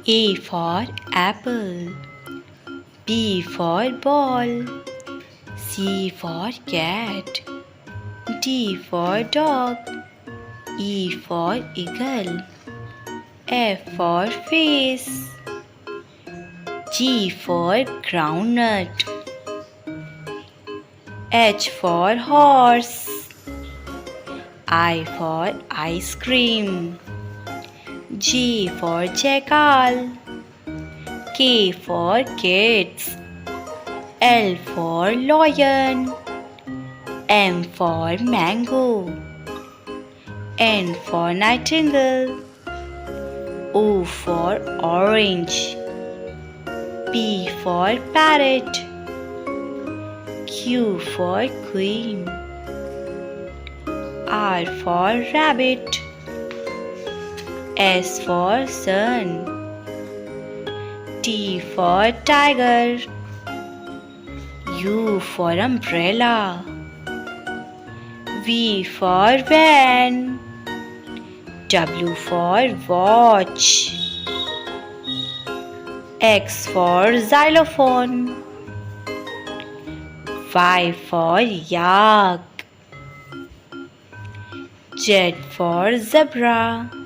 A for apple. B for ball. C for cat. D for dog. E for eagle. F for face. G for groundnut. H for horse. I for ice cream. J for jackal. K for kids. L for lion. M for mango. N for nightingale. O for orange. P for parrot. Q for queen. R for rabbit. S for sun. T for tiger. U for umbrella. V for van. W for watch. X for xylophone. Y for yak. Z for zebra.